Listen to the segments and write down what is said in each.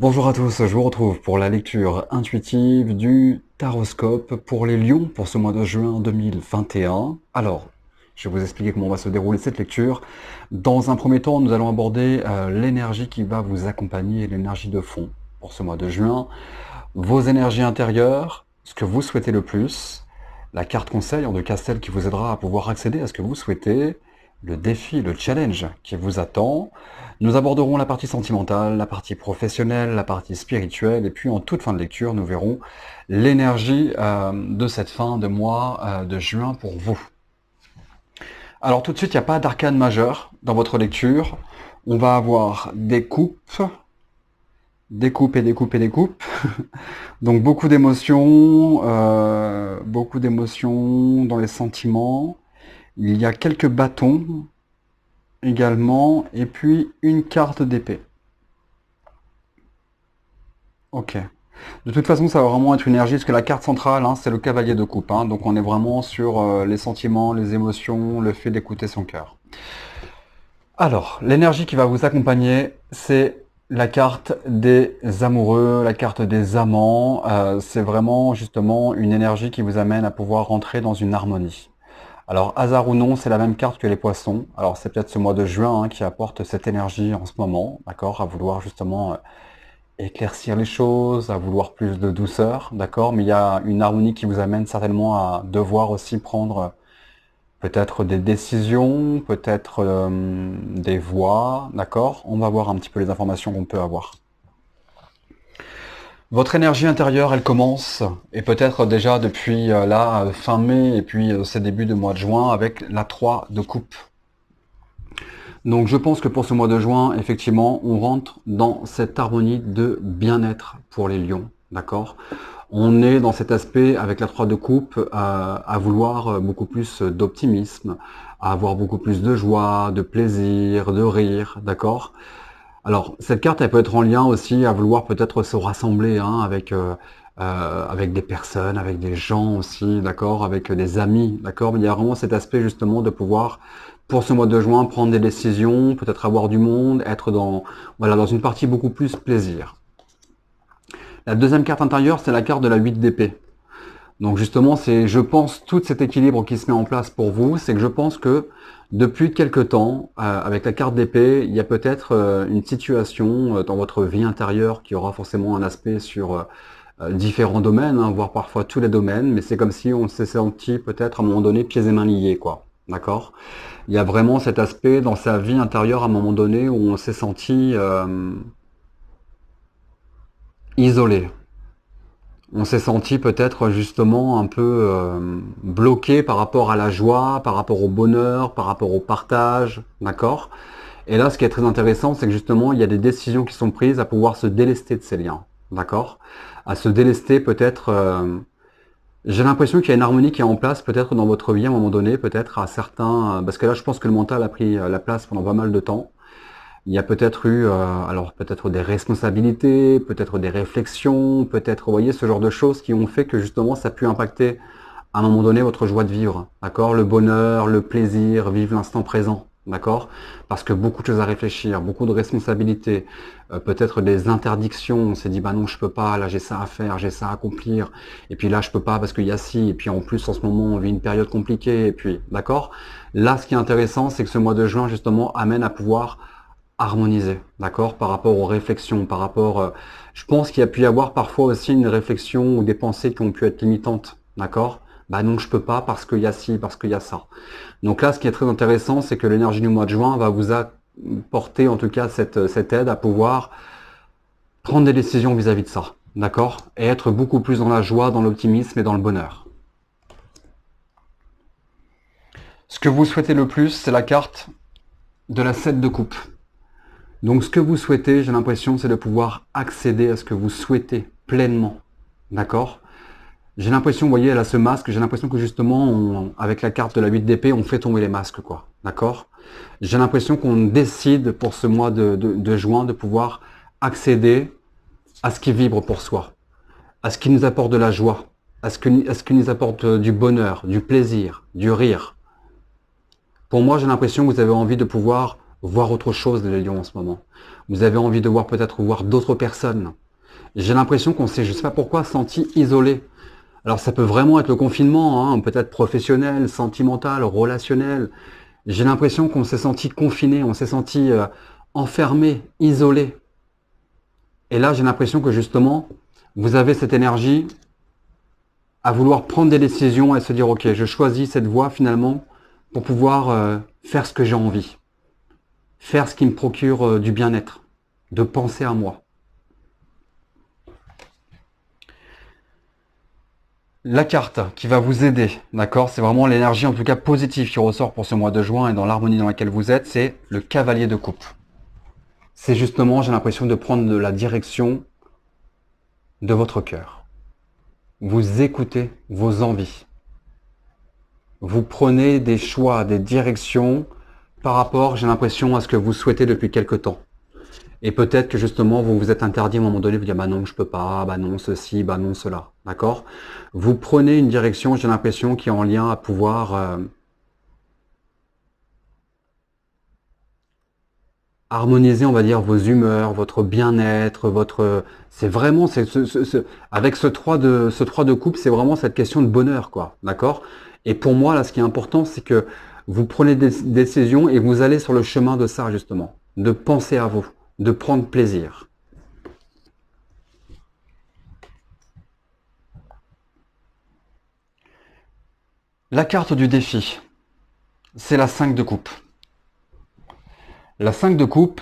Bonjour à tous, je vous retrouve pour la lecture intuitive du Taroscope pour les Lions pour ce mois de juin 2021. Alors, je vais vous expliquer comment va se dérouler cette lecture. Dans un premier temps, nous allons aborder l'énergie qui va vous accompagner, l'énergie de fond pour ce mois de juin, vos énergies intérieures, ce que vous souhaitez le plus, la carte conseil de Castel qui vous aidera à pouvoir accéder à ce que vous souhaitez, le défi, le challenge qui vous attend. Nous aborderons la partie sentimentale, la partie professionnelle, la partie spirituelle, et puis en toute fin de lecture, nous verrons l'énergie de cette fin de mois de juin pour vous. Alors tout de suite, il n'y a pas d'arcane majeur dans votre lecture. On va avoir des coupes et des coupes et des coupes. Donc beaucoup d'émotions dans les sentiments. Il y a quelques bâtons également, et puis une carte d'épée. Ok. De toute façon, ça va vraiment être une énergie, parce que la carte centrale, c'est le cavalier de coupe. Donc on est vraiment sur les sentiments, les émotions, le fait d'écouter son cœur. Alors, l'énergie qui va vous accompagner, c'est la carte des amoureux, la carte des amants. C'est vraiment justement une énergie qui vous amène à pouvoir rentrer dans une harmonie. Alors, hasard ou non, c'est la même carte que les poissons. Alors, c'est peut-être ce mois de juin qui apporte cette énergie en ce moment, d'accord, à vouloir justement éclaircir les choses, à vouloir plus de douceur, d'accord, mais il y a une harmonie qui vous amène certainement à devoir aussi prendre peut-être des décisions, peut-être des voies, d'accord. On va voir un petit peu les informations qu'on peut avoir. Votre énergie intérieure, elle commence, et peut-être déjà depuis là, fin mai, et puis ces débuts de mois de juin, avec la 3 de coupe. Donc je pense que pour ce mois de juin, effectivement, on rentre dans cette harmonie de bien-être pour les lions, d'accord. On est dans cet aspect, avec la 3 de coupe, à vouloir beaucoup plus d'optimisme, à avoir beaucoup plus de joie, de plaisir, de rire, d'accord. Alors, cette carte, elle peut être en lien aussi à vouloir peut-être se rassembler avec des personnes, avec des gens aussi, d'accord, avec des amis, d'accord. Mais il y a vraiment cet aspect justement de pouvoir, pour ce mois de juin, prendre des décisions, peut-être avoir du monde, être dans une partie beaucoup plus plaisir. La deuxième carte intérieure, c'est la carte de la 8 d'épée. Donc justement, c'est, je pense, tout cet équilibre qui se met en place pour vous, c'est que je pense que depuis quelque temps, avec la carte d'épée, il y a peut-être une situation dans votre vie intérieure qui aura forcément un aspect sur différents domaines, voire parfois tous les domaines, mais c'est comme si on s'est senti peut-être à un moment donné pieds et mains liés, quoi. D'accord. Il y a vraiment cet aspect dans sa vie intérieure à un moment donné où on s'est senti isolé. On s'est senti peut-être justement un peu bloqué par rapport à la joie, par rapport au bonheur, par rapport au partage, d'accord. Et là, ce qui est très intéressant, c'est que justement, il y a des décisions qui sont prises à pouvoir se délester de ces liens, d'accord. À se délester peut-être... j'ai l'impression qu'il y a une harmonie qui est en place peut-être dans votre vie à un moment donné, peut-être à certains... Parce que là, je pense que le mental a pris la place pendant pas mal de temps. Il y a peut-être eu, alors peut-être des responsabilités, peut-être des réflexions, peut-être, vous voyez, ce genre de choses qui ont fait que justement ça a pu impacter à un moment donné votre joie de vivre, d'accord? Le bonheur, le plaisir, vivre l'instant présent, d'accord? Parce que beaucoup de choses à réfléchir, beaucoup de responsabilités, peut-être des interdictions, on s'est dit, bah non, je peux pas, là j'ai ça à faire, j'ai ça à accomplir, et puis là je peux pas parce qu'il y a ci, et puis en plus en ce moment on vit une période compliquée, et puis, d'accord? Là, ce qui est intéressant, c'est que ce mois de juin, justement, amène à pouvoir harmoniser, d'accord, par rapport aux réflexions, par rapport... je pense qu'il y a pu y avoir parfois aussi une réflexion ou des pensées qui ont pu être limitantes, d'accord. Bah non, je peux pas parce qu'il y a ci, parce qu'il y a ça. Donc là, ce qui est très intéressant, c'est que l'énergie du mois de juin va vous apporter en tout cas cette aide à pouvoir prendre des décisions vis-à-vis de ça, d'accord, et être beaucoup plus dans la joie, dans l'optimisme et dans le bonheur. Ce que vous souhaitez le plus, c'est la carte de la 7 de coupe. Donc ce que vous souhaitez, j'ai l'impression, c'est de pouvoir accéder à ce que vous souhaitez pleinement. D'accord. J'ai l'impression, vous voyez, elle a ce masque, j'ai l'impression que justement, avec la carte de la 8 d'épée, on fait tomber les masques, quoi. D'accord. J'ai l'impression qu'on décide pour ce mois de juin de pouvoir accéder à ce qui vibre pour soi, à ce qui nous apporte de la joie, à ce qui nous apporte du bonheur, du plaisir, du rire. Pour moi, j'ai l'impression que vous avez envie de pouvoir voir autre chose, les lions, en ce moment. Vous avez envie de voir peut-être voir d'autres personnes. J'ai l'impression qu'on s'est, je sais pas pourquoi, senti isolé. Alors ça peut vraiment être le confinement, hein, peut-être professionnel, sentimental, relationnel. J'ai l'impression qu'on s'est senti confiné, on s'est senti enfermé, isolé. Et là, j'ai l'impression que justement, vous avez cette énergie à vouloir prendre des décisions et se dire, ok, je choisis cette voie finalement pour pouvoir faire ce que j'ai envie, faire ce qui me procure du bien-être, de penser à moi. La carte qui va vous aider, d'accord, c'est vraiment l'énergie en tout cas positive qui ressort pour ce mois de juin et dans l'harmonie dans laquelle vous êtes, c'est le cavalier de coupe. C'est justement, j'ai l'impression de prendre la direction de votre cœur. Vous écoutez vos envies. Vous prenez des choix, des directions par rapport, j'ai l'impression, à ce que vous souhaitez depuis quelque temps. Et peut-être que justement, vous vous êtes interdit à un moment donné, vous dites, bah non, je peux pas, bah non, ceci, bah non, cela. D'accord? Vous prenez une direction, j'ai l'impression, qui est en lien à pouvoir harmoniser, on va dire, vos humeurs, votre bien-être, votre... C'est vraiment, avec ce 3 de coupe, c'est vraiment cette question de bonheur, quoi. D'accord? Et pour moi, là, ce qui est important, c'est que vous prenez des décisions et vous allez sur le chemin de ça, justement. De penser à vous, de prendre plaisir. La carte du défi, c'est la 5 de coupe. La 5 de coupe,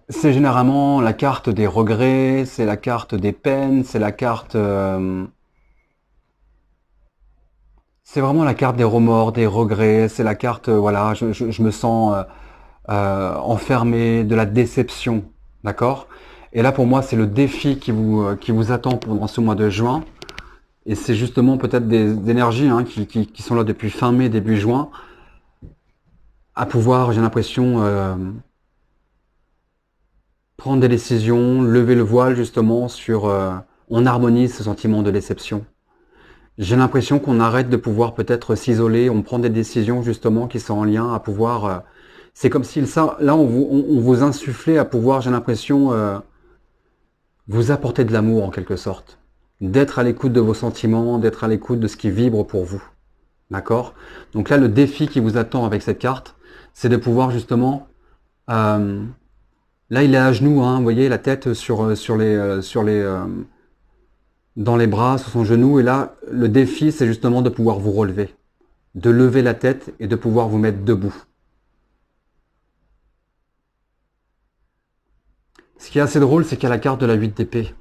c'est généralement la carte des regrets, c'est la carte des peines, c'est la carte... c'est vraiment la carte des remords, des regrets, c'est la carte, voilà, je me sens enfermé, de la déception, d'accord? Et là, pour moi, c'est le défi qui vous attend pendant ce mois de juin. Et c'est justement peut-être des énergies hein, qui sont là depuis fin mai, début juin, à pouvoir, j'ai l'impression, prendre des décisions, lever le voile justement sur... on harmonise ce sentiment de déception. J'ai l'impression qu'on arrête de pouvoir peut-être s'isoler, on prend des décisions justement qui sont en lien à pouvoir... c'est comme si ça, là on vous insufflait à pouvoir, j'ai l'impression, vous apporter de l'amour en quelque sorte. D'être à l'écoute de vos sentiments, d'être à l'écoute de ce qui vibre pour vous. D'accord? Donc là, le défi qui vous attend avec cette carte, c'est de pouvoir justement... là, il est à genoux, hein, vous voyez, la tête dans les bras, sur son genou. Et là, le défi, c'est justement de pouvoir vous relever. De lever la tête et de pouvoir vous mettre debout. Ce qui est assez drôle, c'est qu'il y a la carte de la 8 d'épée.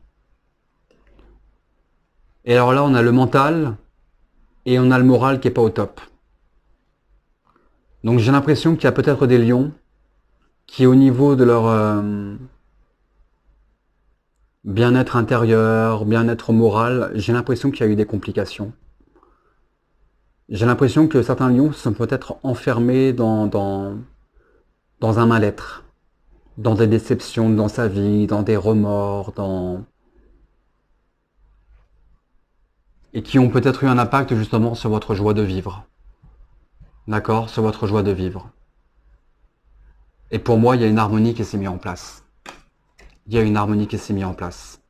Et alors là, on a le mental et on a le moral qui n'est pas au top. Donc j'ai l'impression qu'il y a peut-être des lions qui, au niveau de leur bien-être intérieur, bien-être moral, j'ai l'impression qu'il y a eu des complications. J'ai l'impression que certains lions sont peut-être enfermés dans un mal-être, dans des déceptions dans sa vie, dans des remords, et qui ont peut-être eu un impact justement sur votre joie de vivre. D'accord? Sur votre joie de vivre. Et pour moi, il y a une harmonie qui s'est mise en place. Il y a une harmonie qui s'est mise en place.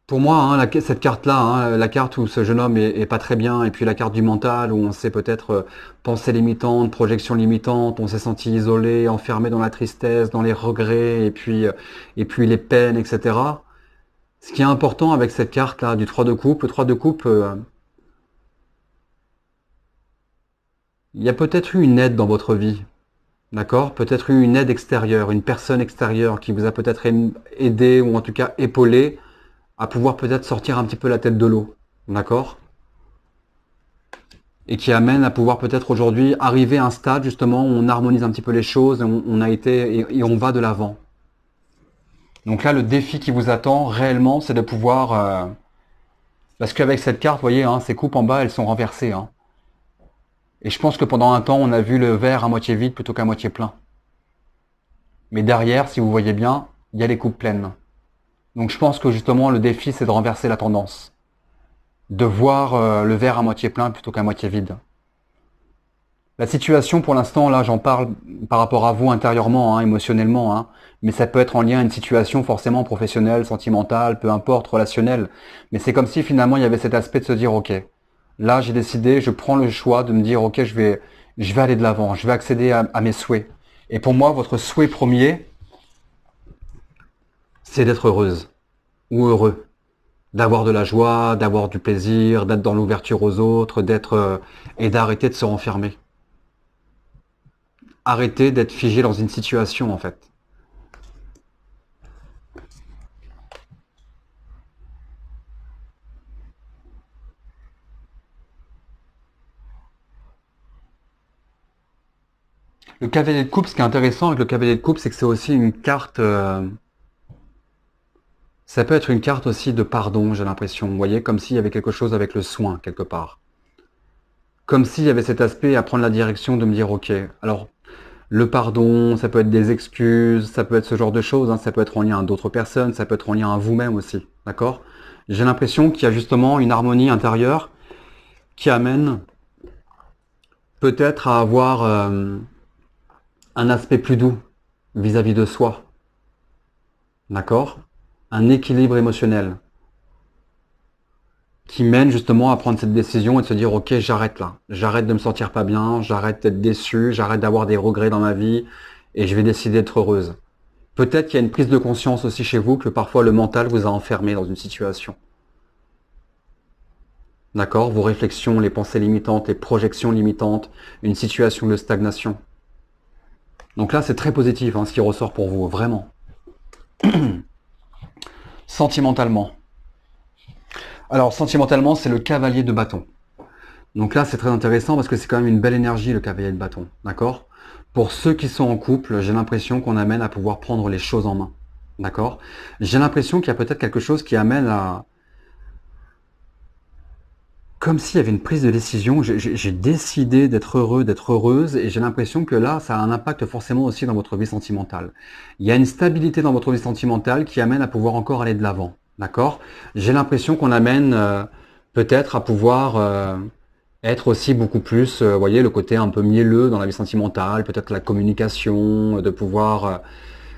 Pour moi, hein, cette carte-là, hein, la carte où ce jeune homme est pas très bien, et puis la carte du mental, où on sait peut-être pensée limitante, projection limitante, on s'est senti isolé, enfermé dans la tristesse, dans les regrets, et puis les peines, etc. Ce qui est important avec cette carte-là du 3 de coupe, le 3 de coupe, il y a peut-être eu une aide dans votre vie, d'accord? Peut-être eu une aide extérieure, une personne extérieure qui vous a peut-être aidé, ou en tout cas épaulé, à pouvoir peut-être sortir un petit peu la tête de l'eau, d'accord? Et qui amène à pouvoir peut-être aujourd'hui arriver à un stade justement où on harmonise un petit peu les choses, et on a été et on va de l'avant. Donc là, le défi qui vous attend réellement, c'est de pouvoir... parce qu'avec cette carte, vous voyez, hein, ces coupes en bas, elles sont renversées. Hein. Et je pense que pendant un temps, on a vu le verre à moitié vide plutôt qu'à moitié plein. Mais derrière, si vous voyez bien, il y a les coupes pleines. Donc je pense que justement, le défi, c'est de renverser la tendance. De voir le verre à moitié plein plutôt qu'à moitié vide. La situation, pour l'instant, là, j'en parle par rapport à vous intérieurement, hein, émotionnellement, hein, mais ça peut être en lien à une situation forcément professionnelle, sentimentale, peu importe, relationnelle. Mais c'est comme si finalement il y avait cet aspect de se dire, ok, là j'ai décidé, je prends le choix de me dire, ok, je vais aller de l'avant, je vais accéder à mes souhaits. Et pour moi, votre souhait premier, c'est d'être heureuse ou heureux, d'avoir de la joie, d'avoir du plaisir, d'être dans l'ouverture aux autres, d'être et d'arrêter de se renfermer. Arrêter d'être figé dans une situation en fait. Le cavalier de coupe, ce qui est intéressant avec le cavalier de coupe, c'est que c'est aussi une carte. Ça peut être une carte aussi de pardon, j'ai l'impression. Vous voyez, comme s'il y avait quelque chose avec le soin quelque part. Comme s'il y avait cet aspect à prendre la direction de me dire, ok, alors le pardon, ça peut être des excuses, ça peut être ce genre de choses, hein, ça peut être en lien à d'autres personnes, ça peut être en lien à vous-même aussi, d'accord? J'ai l'impression qu'il y a justement une harmonie intérieure qui amène peut-être à avoir un aspect plus doux vis-à-vis de soi, d'accord? Un équilibre émotionnel qui mène justement à prendre cette décision et de se dire ok, j'arrête là, j'arrête de me sentir pas bien, j'arrête d'être déçu, j'arrête d'avoir des regrets dans ma vie et je vais décider d'être heureuse. Peut-être qu'il y a une prise de conscience aussi chez vous que parfois le mental vous a enfermé dans une situation. D'accord? Vos réflexions, les pensées limitantes, les projections limitantes, une situation de stagnation. Donc là, c'est très positif hein, ce qui ressort pour vous, vraiment. Sentimentalement. Alors, sentimentalement, c'est le cavalier de bâton. Donc là, c'est très intéressant parce que c'est quand même une belle énergie, le cavalier de bâton. D'accord? Pour ceux qui sont en couple, j'ai l'impression qu'on amène à pouvoir prendre les choses en main. D'accord? J'ai l'impression qu'il y a peut-être quelque chose qui amène à... Comme s'il y avait une prise de décision. J'ai décidé d'être heureux, d'être heureuse, et j'ai l'impression que là, ça a un impact forcément aussi dans votre vie sentimentale. Il y a une stabilité dans votre vie sentimentale qui amène à pouvoir encore aller de l'avant. D'accord? J'ai l'impression qu'on amène peut-être à pouvoir... être aussi beaucoup plus, vous voyez, le côté un peu mielleux dans la vie sentimentale, peut-être la communication, de pouvoir...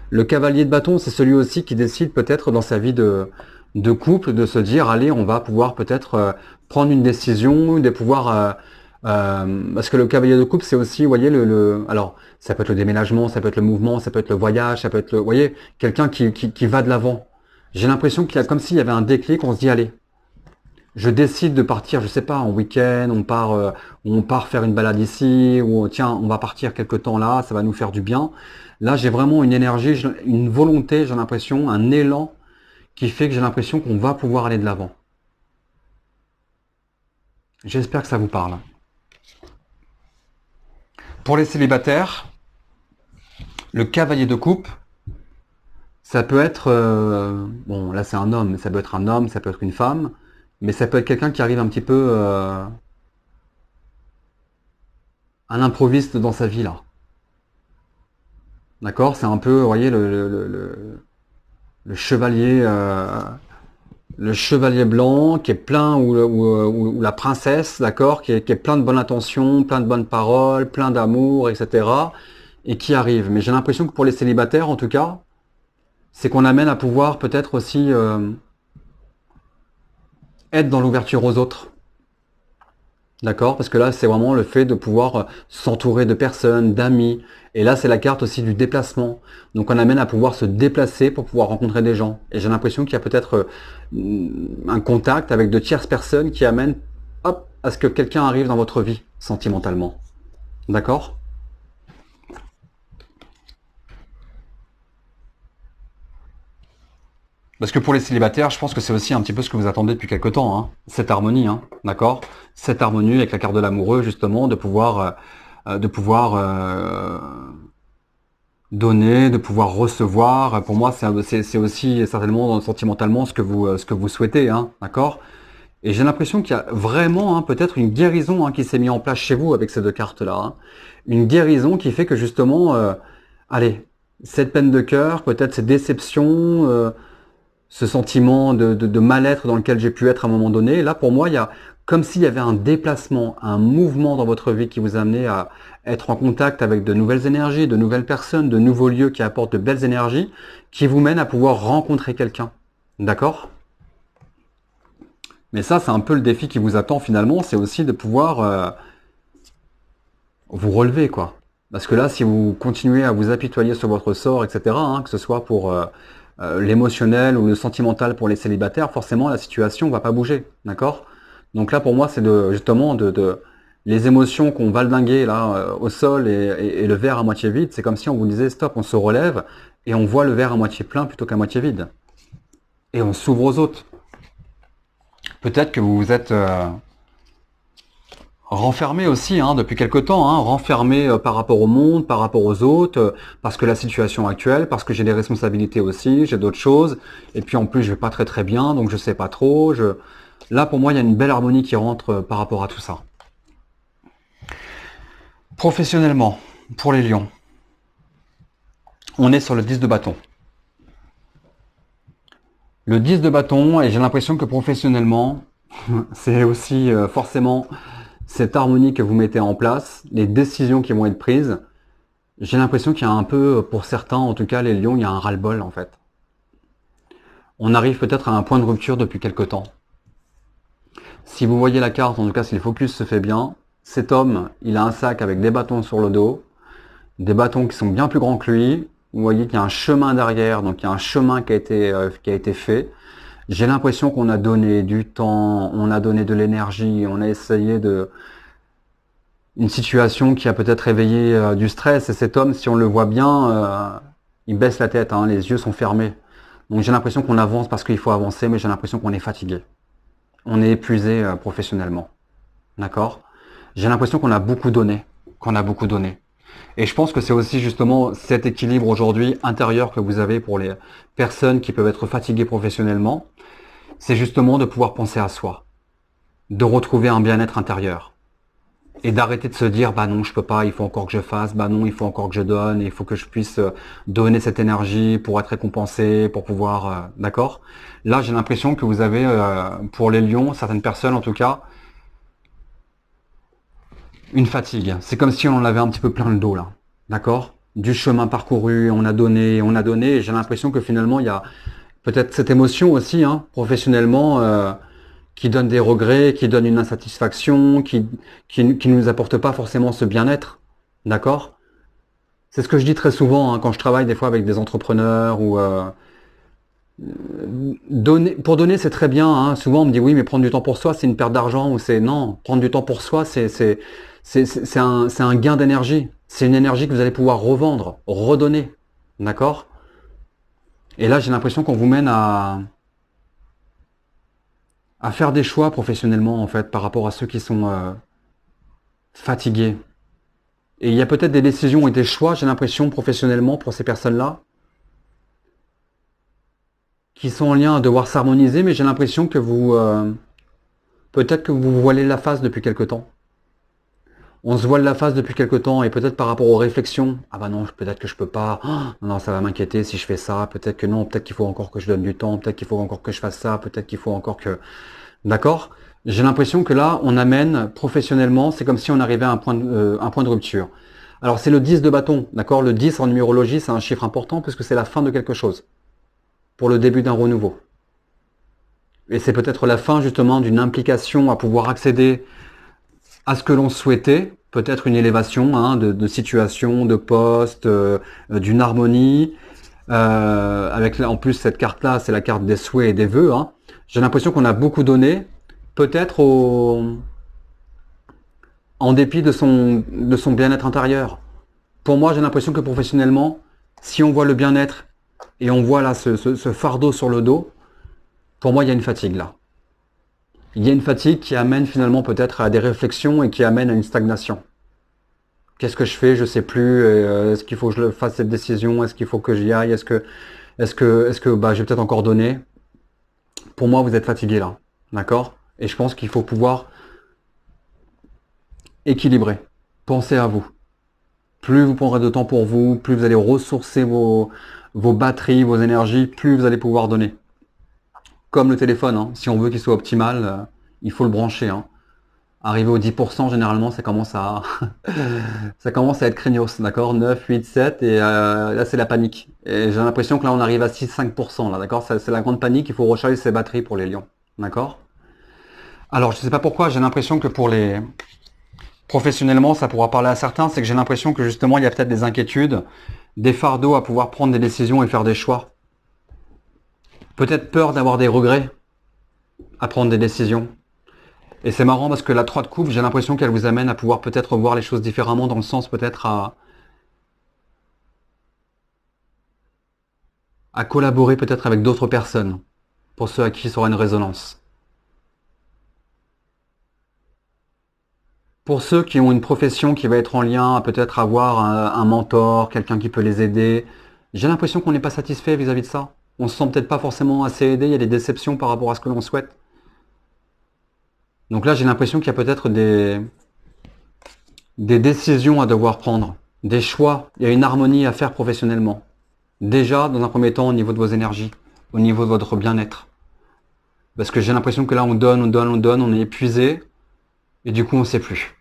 Le cavalier de bâton, c'est celui aussi qui décide peut-être dans sa vie de couple de se dire, allez, on va pouvoir peut-être prendre une décision, de pouvoir... parce que le cavalier de couple, c'est aussi, vous voyez, alors, ça peut être le déménagement, ça peut être le mouvement, ça peut être le voyage, ça peut être le... Vous voyez, quelqu'un qui va de l'avant. J'ai l'impression qu'il y a comme s'il y avait un déclic, on se dit, allez, je décide de partir, je sais pas, en week-end, on part faire une balade ici, ou tiens, on va partir quelque temps là, ça va nous faire du bien. Là, j'ai vraiment une énergie, une volonté, j'ai l'impression, un élan qui fait que j'ai l'impression qu'on va pouvoir aller de l'avant. J'espère que ça vous parle. Pour les célibataires, le cavalier de coupe, ça peut être, bon là c'est un homme, mais ça peut être un homme, ça peut être une femme, mais ça peut être quelqu'un qui arrive un petit peu à l'improviste dans sa vie là. D'accord? C'est un peu, vous voyez, le chevalier le chevalier blanc qui est plein, ou la princesse, d'accord, qui est plein de bonnes intentions, plein de bonnes paroles, plein d'amour, etc. et qui arrive. Mais j'ai l'impression que pour les célibataires, en tout cas, c'est qu'on amène à pouvoir peut-être aussi être dans l'ouverture aux autres. D'accord? Parce que là, c'est vraiment le fait de pouvoir s'entourer de personnes, d'amis. Et là, c'est la carte aussi du déplacement. Donc, on amène à pouvoir se déplacer pour pouvoir rencontrer des gens. Et j'ai l'impression qu'il y a peut-être un contact avec de tierces personnes qui amènent, hop, à ce que quelqu'un arrive dans votre vie, sentimentalement. D'accord? Parce que pour les célibataires, je pense que c'est aussi un petit peu ce que vous attendez depuis quelque temps, hein. Cette harmonie, hein, d'accord? Cette harmonie avec la carte de l'amoureux, justement, de pouvoir donner, de pouvoir recevoir. Pour moi, c'est aussi certainement sentimentalement ce que vous souhaitez, hein, d'accord? Et j'ai l'impression qu'il y a vraiment peut-être une guérison qui s'est mise en place chez vous avec ces deux cartes-là, hein. Une guérison qui fait que justement, allez, cette peine de cœur, peut-être cette déception, ce sentiment de mal-être dans lequel j'ai pu être à un moment donné. Là, pour moi, il y a comme s'il y avait un déplacement, un mouvement dans votre vie qui vous a amené à être en contact avec de nouvelles énergies, de nouvelles personnes, de nouveaux lieux qui apportent de belles énergies, qui vous mènent à pouvoir rencontrer quelqu'un. D'accord? Mais ça, c'est un peu le défi qui vous attend finalement, c'est aussi de pouvoir vous relever, quoi. Parce que là, si vous continuez à vous apitoyer sur votre sort, etc., hein, que ce soit pour l'émotionnel ou le sentimental pour les célibataires, forcément, la situation ne va pas bouger. D'accord? Donc là, pour moi, c'est justement les émotions qu'on valdinguait là au sol et le verre à moitié vide, c'est comme si on vous disait stop, on se relève et on voit le verre à moitié plein plutôt qu'à moitié vide. Et on s'ouvre aux autres. Peut-être que vous vous êtes renfermé aussi hein, depuis quelque temps, hein, renfermé par rapport au monde, par rapport aux autres, parce que la situation actuelle, parce que j'ai des responsabilités aussi, j'ai d'autres choses, et puis en plus je vais pas très très bien, donc je sais pas trop. Là pour moi il y a une belle harmonie qui rentre par rapport à tout ça. Professionnellement, pour les lions, on est sur le 10 de bâton. Le 10 de bâton, et j'ai l'impression que professionnellement, c'est aussi forcément cette harmonie que vous mettez en place, les décisions qui vont être prises. J'ai l'impression qu'il y a un peu, pour certains, en tout cas les lions, il y a un ras-le-bol en fait. On arrive peut-être à un point de rupture depuis quelque temps. Si vous voyez la carte, en tout cas si le focus se fait bien, cet homme, il a un sac avec des bâtons sur le dos, des bâtons qui sont bien plus grands que lui. Vous voyez qu'il y a un chemin derrière, donc il y a un chemin qui a été fait. J'ai l'impression qu'on a donné du temps, on a donné de l'énergie, on a essayé une situation qui a peut-être réveillé du stress. Et cet homme, si on le voit bien, il baisse la tête, hein, les yeux sont fermés. Donc j'ai l'impression qu'on avance parce qu'il faut avancer, mais j'ai l'impression qu'on est fatigué. On est épuisé professionnellement. D'accord? J'ai l'impression qu'on a beaucoup donné, Et je pense que c'est aussi justement cet équilibre aujourd'hui intérieur que vous avez pour les personnes qui peuvent être fatiguées professionnellement. C'est justement de pouvoir penser à soi, de retrouver un bien-être intérieur et d'arrêter de se dire bah non je peux pas, il faut encore que je fasse, bah non il faut encore que je donne, il faut que je puisse donner cette énergie pour être récompensé, pour pouvoir d'accord. Là j'ai l'impression que vous avez pour les lions, certaines personnes en tout cas, une fatigue. C'est comme si on en avait un petit peu plein le dos là, d'accord. Du chemin parcouru, on a donné, et j'ai l'impression que finalement il y a peut-être cette émotion aussi, hein, professionnellement, qui donne des regrets, qui donne une insatisfaction, qui ne nous apporte pas forcément ce bien-être. D'accord? C'est ce que je dis très souvent hein, quand je travaille des fois avec des entrepreneurs ou pour donner c'est très bien. Hein. Souvent on me dit oui mais prendre du temps pour soi c'est une perte d'argent ou c'est non, prendre du temps pour soi c'est un gain d'énergie. C'est une énergie que vous allez pouvoir revendre, redonner. D'accord? Et là j'ai l'impression qu'on vous mène à faire des choix professionnellement en fait par rapport à ceux qui sont fatigués. Et il y a peut-être des décisions et des choix, j'ai l'impression professionnellement pour ces personnes-là, qui sont en lien à devoir s'harmoniser, mais j'ai l'impression que peut-être que vous vous voilez la face depuis quelque temps. On se voile la face depuis quelque temps et peut-être par rapport aux réflexions, ah bah non, peut-être que je peux pas, oh, non, ça va m'inquiéter si je fais ça, peut-être que non, peut-être qu'il faut encore que je donne du temps, peut-être qu'il faut encore que je fasse ça, peut-être qu'il faut encore que... D'accord? J'ai l'impression que là, on amène professionnellement, c'est comme si on arrivait à un point de rupture. Alors c'est le 10 de bâton, d'accord? Le 10 en numérologie, c'est un chiffre important parce que c'est la fin de quelque chose, pour le début d'un renouveau. Et c'est peut-être la fin justement d'une implication à pouvoir accéder à ce que l'on souhaitait, peut-être une élévation hein, de situation, de poste, d'une harmonie. Avec en plus cette carte-là, c'est la carte des souhaits et des vœux. Hein. J'ai l'impression qu'on a beaucoup donné, peut-être en dépit de son bien-être intérieur. Pour moi, j'ai l'impression que professionnellement, si on voit le bien-être et on voit là ce fardeau sur le dos, pour moi, il y a une fatigue là. Il y a une fatigue qui amène finalement peut-être à des réflexions et qui amène à une stagnation. Qu'est-ce que je fais? Je sais plus. Est-ce qu'il faut que je fasse cette décision? Est-ce qu'il faut que j'y aille? Est-ce que bah, je vais peut-être encore donner? Pour moi, vous êtes fatigué là. D'accord? Et je pense qu'il faut pouvoir équilibrer. Pensez à vous. Plus vous prendrez de temps pour vous, plus vous allez ressourcer vos batteries, vos énergies, plus vous allez pouvoir donner. Comme le téléphone, hein. Si on veut qu'il soit optimal, il faut le brancher. Hein. Arrivé aux 10%, généralement, ça commence à, ça commence à être craignos, d'accord? 9, 8, 7, et là, c'est la panique. Et j'ai l'impression que là, on arrive à 6, 5%, là, d'accord? C'est la grande panique, il faut recharger ses batteries pour les lions, d'accord? Alors, je sais pas pourquoi, j'ai l'impression que pour les... Professionnellement, ça pourra parler à certains, c'est que j'ai l'impression que justement, il y a peut-être des inquiétudes, des fardeaux à pouvoir prendre des décisions et faire des choix. Peut-être peur d'avoir des regrets à prendre des décisions. Et c'est marrant parce que la 3 de coupe, j'ai l'impression qu'elle vous amène à pouvoir peut-être voir les choses différemment, dans le sens peut-être à collaborer peut-être avec d'autres personnes, pour ceux à qui ça aura une résonance. Pour ceux qui ont une profession qui va être en lien à peut-être avoir un mentor, quelqu'un qui peut les aider, j'ai l'impression qu'on n'est pas satisfait vis-à-vis de ça. On se sent peut-être pas forcément assez aidé, il y a des déceptions par rapport à ce que l'on souhaite. Donc là, j'ai l'impression qu'il y a peut-être des décisions à devoir prendre, des choix, il y a une harmonie à faire professionnellement. Déjà, dans un premier temps, au niveau de vos énergies, au niveau de votre bien-être. Parce que j'ai l'impression que là, on donne, on donne, on donne, on est épuisé, et du coup, on ne sait plus.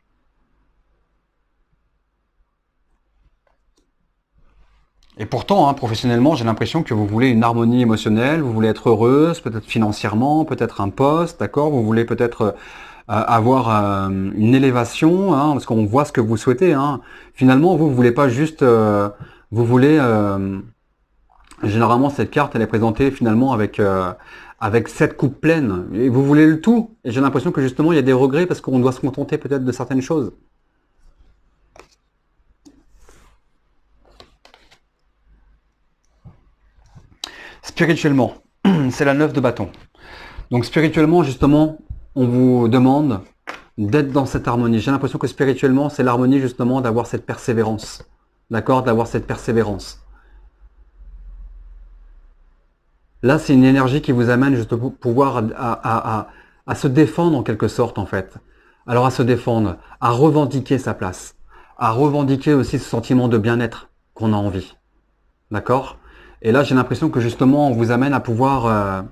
Et pourtant, hein, professionnellement, j'ai l'impression que vous voulez une harmonie émotionnelle, vous voulez être heureuse, peut-être financièrement, peut-être un poste, d'accord? Vous voulez peut-être avoir une élévation, hein, parce qu'on voit ce que vous souhaitez. Hein. Finalement, vous voulez pas juste... vous voulez... généralement, cette carte, elle est présentée finalement avec 7 coupes pleines. Et vous voulez le tout. Et j'ai l'impression que justement, il y a des regrets parce qu'on doit se contenter peut-être de certaines choses. Spirituellement, c'est la 9 de bâton. Donc spirituellement, justement, on vous demande d'être dans cette harmonie. J'ai l'impression que spirituellement, c'est l'harmonie justement d'avoir cette persévérance. D'accord? D'avoir cette persévérance. Là, c'est une énergie qui vous amène juste pour pouvoir à se défendre en quelque sorte, en fait. Alors à se défendre, à revendiquer sa place, à revendiquer aussi ce sentiment de bien-être qu'on a envie. D'accord? Et là, j'ai l'impression que justement, on vous amène à pouvoir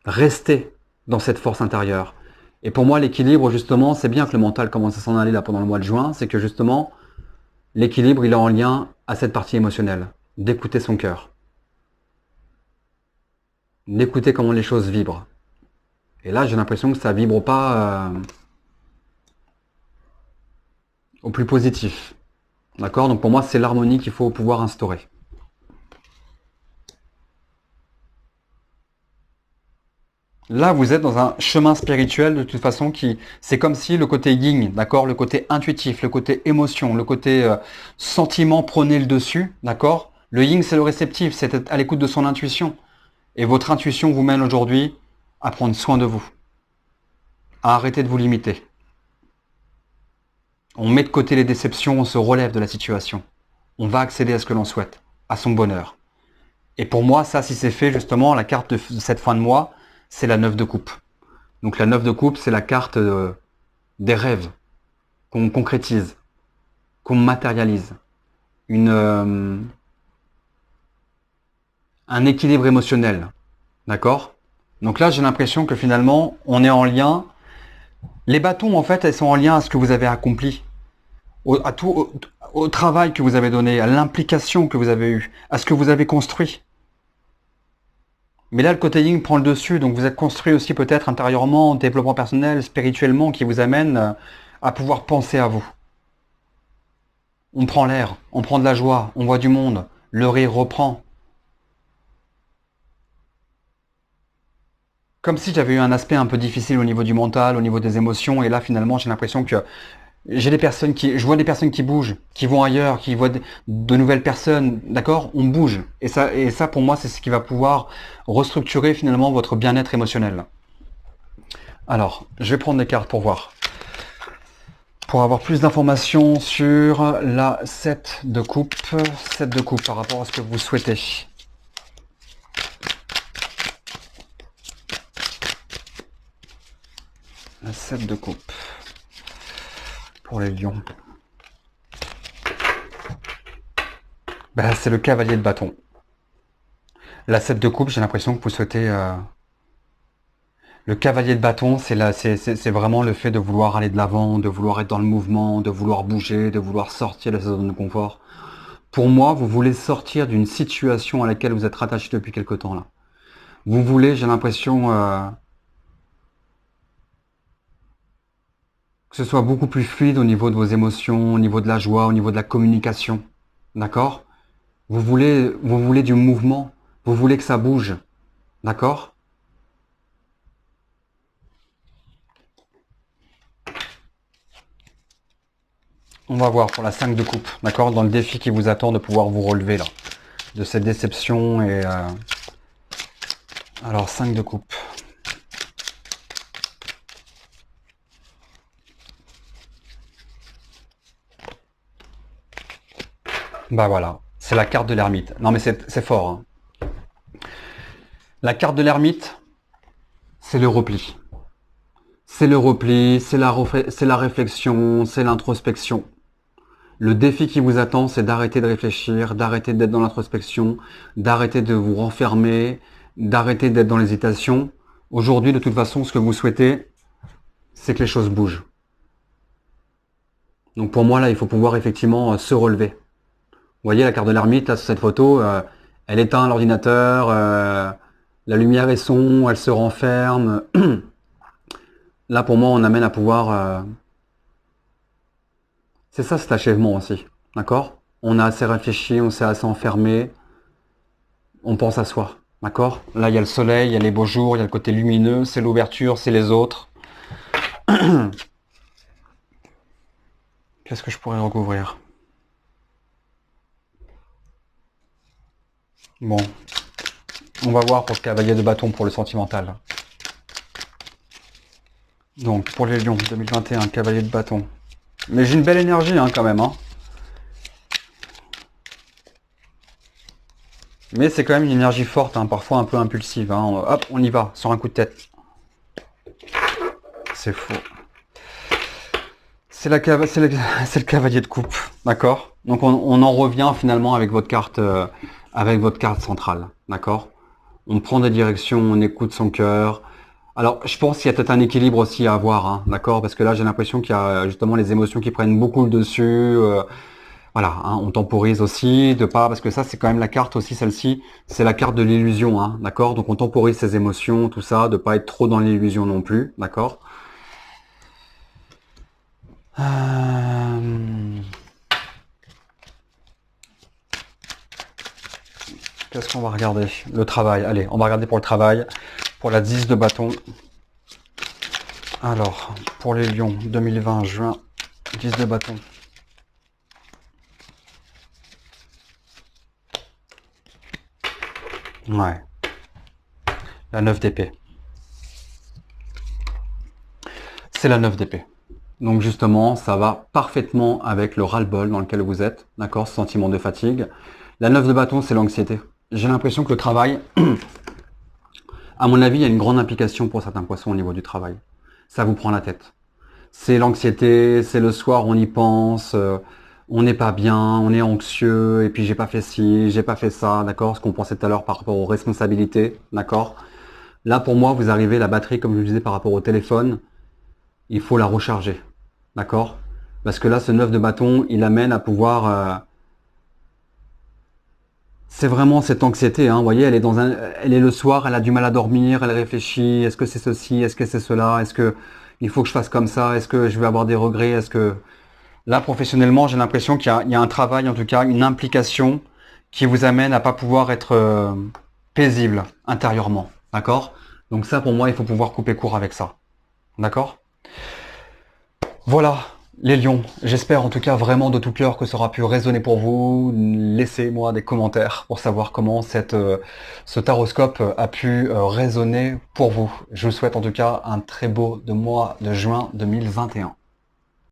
rester dans cette force intérieure. Et pour moi, l'équilibre, justement, c'est bien que le mental commence à s'en aller là pendant le mois de juin, c'est que justement, l'équilibre, il est en lien à cette partie émotionnelle, d'écouter son cœur, d'écouter comment les choses vibrent. Et là, j'ai l'impression que ça vibre pas au plus positif. D'accord? Donc pour moi, c'est l'harmonie qu'il faut pouvoir instaurer. Là, vous êtes dans un chemin spirituel de toute façon qui, c'est comme si le côté yin, d'accord, le côté intuitif, le côté émotion, le côté sentiment prenait le dessus, d'accord. Le yin, c'est le réceptif, c'est à l'écoute de son intuition. Et votre intuition vous mène aujourd'hui à prendre soin de vous, à arrêter de vous limiter. On met de côté les déceptions, on se relève de la situation. On va accéder à ce que l'on souhaite, à son bonheur. Et pour moi, ça, si c'est fait, justement, la carte de cette fin de mois, c'est la 9 de coupe. Donc la 9 de coupe, c'est la carte des rêves qu'on concrétise, qu'on matérialise. Un équilibre émotionnel. D'accord? Donc là, j'ai l'impression que finalement, on est en lien. Les bâtons, en fait, elles sont en lien à ce que vous avez accompli, au travail que vous avez donné, à l'implication que vous avez eue, à ce que vous avez construit. Mais là, le côté yin prend le dessus, donc vous êtes construit aussi peut-être intérieurement, développement personnel, spirituellement, qui vous amène à pouvoir penser à vous. On prend l'air, on prend de la joie, on voit du monde, le rire reprend. Comme si j'avais eu un aspect un peu difficile au niveau du mental, au niveau des émotions, et là finalement j'ai l'impression que je vois des personnes qui bougent, qui vont ailleurs, qui voient de nouvelles personnes, d'accord? On bouge. Et ça pour moi c'est ce qui va pouvoir restructurer finalement votre bien-être émotionnel. Alors, je vais prendre des cartes pour voir. Pour avoir plus d'informations sur la 7 de coupe. 7 de coupe par rapport à ce que vous souhaitez. La 7 de coupe. Pour les lions. Ben, c'est le cavalier de bâton. La 7 de coupe, j'ai l'impression que vous souhaitez Le cavalier de bâton, c'est vraiment le fait de vouloir aller de l'avant, de vouloir être dans le mouvement, de vouloir bouger, de vouloir sortir de sa zone de confort. Pour moi, vous voulez sortir d'une situation à laquelle vous êtes rattaché depuis quelque temps là. Vous voulez, j'ai l'impression, que ce soit beaucoup plus fluide au niveau de vos émotions, au niveau de la joie, au niveau de la communication. D'accord? Vous voulez du mouvement. Vous voulez que ça bouge. D'accord? On va voir pour la 5 de coupe. D'accord? Dans le défi qui vous attend de pouvoir vous relever là. De cette déception et... Alors 5 de coupe. Bah voilà. C'est la carte de l'ermite. Non mais c'est fort. Hein. La carte de l'ermite, c'est le repli. C'est le repli, c'est la réflexion, c'est l'introspection. Le défi qui vous attend, c'est d'arrêter de réfléchir, d'arrêter d'être dans l'introspection, d'arrêter de vous renfermer, d'arrêter d'être dans l'hésitation. Aujourd'hui, de toute façon, ce que vous souhaitez, c'est que les choses bougent. Donc pour moi, là, il faut pouvoir effectivement se relever. Vous voyez la carte de l'ermite, là, sur cette photo, elle éteint l'ordinateur, la lumière est sombre, elle se renferme. Là, pour moi, on amène à pouvoir... C'est ça, cet achèvement aussi. D'accord? On a assez réfléchi, on s'est assez enfermé. On pense à soi. D'accord? Là, il y a le soleil, il y a les beaux jours, il y a le côté lumineux, c'est l'ouverture, c'est les autres. Qu'est-ce que je pourrais recouvrir? Bon. On va voir pour le cavalier de bâton, pour le sentimental. Donc, pour les lions, 2021, cavalier de bâton. Mais j'ai une belle énergie, hein, quand même. Hein. Mais c'est quand même une énergie forte, hein, parfois un peu impulsive. Hein. Hop, on y va, sur un coup de tête. C'est faux. C'est le cavalier de coupe, d'accord? Donc on en revient finalement avec votre carte centrale, d'accord? On prend des directions, on écoute son cœur. Alors je pense qu'il y a peut-être un équilibre aussi à avoir, hein, d'accord? Parce que là j'ai l'impression qu'il y a justement les émotions qui prennent beaucoup le dessus. Voilà, hein, on temporise aussi, de pas, parce que ça c'est quand même la carte aussi, celle-ci, c'est la carte de l'illusion, hein, d'accord? Donc on temporise ses émotions, tout ça, de pas être trop dans l'illusion non plus, d'accord? Qu'est-ce qu'on va regarder? Le travail. Allez, on va regarder pour le travail. Pour la 10 de bâton. Alors, pour les lions, 2020, juin, 10 de bâton. Ouais. La 9 d'épée. C'est la 9 d'épée. Donc justement, ça va parfaitement avec le ras-le-bol dans lequel vous êtes. D'accord? Ce sentiment de fatigue. La 9 de bâton, c'est l'anxiété. J'ai l'impression que le travail, à mon avis, il y a une grande implication pour certains poissons au niveau du travail. Ça vous prend la tête. C'est l'anxiété, c'est le soir, on y pense, on n'est pas bien, on est anxieux, et puis j'ai pas fait ci, j'ai pas fait ça, d'accord? Ce qu'on pensait tout à l'heure par rapport aux responsabilités, d'accord? Là, pour moi, vous arrivez, la batterie, comme je vous disais, par rapport au téléphone, il faut la recharger, d'accord? Parce que là, ce 9 de bâton, il amène à pouvoir... c'est vraiment cette anxiété, hein. Vous voyez, elle est le soir, elle a du mal à dormir, elle réfléchit, est-ce que c'est ceci, est-ce que c'est cela, est-ce que il faut que je fasse comme ça, est-ce que je vais avoir des regrets, est-ce que... Là, professionnellement, j'ai l'impression qu'il y a un travail, en tout cas, une implication qui vous amène à pas pouvoir être paisible intérieurement, d'accord? Donc ça, pour moi, il faut pouvoir couper court avec ça, d'accord? Voilà, les lions. J'espère en tout cas vraiment de tout cœur que ça aura pu résonner pour vous. Laissez-moi des commentaires pour savoir comment ce taroscope a pu résonner pour vous. Je vous souhaite en tout cas un très beau mois de juin 2021.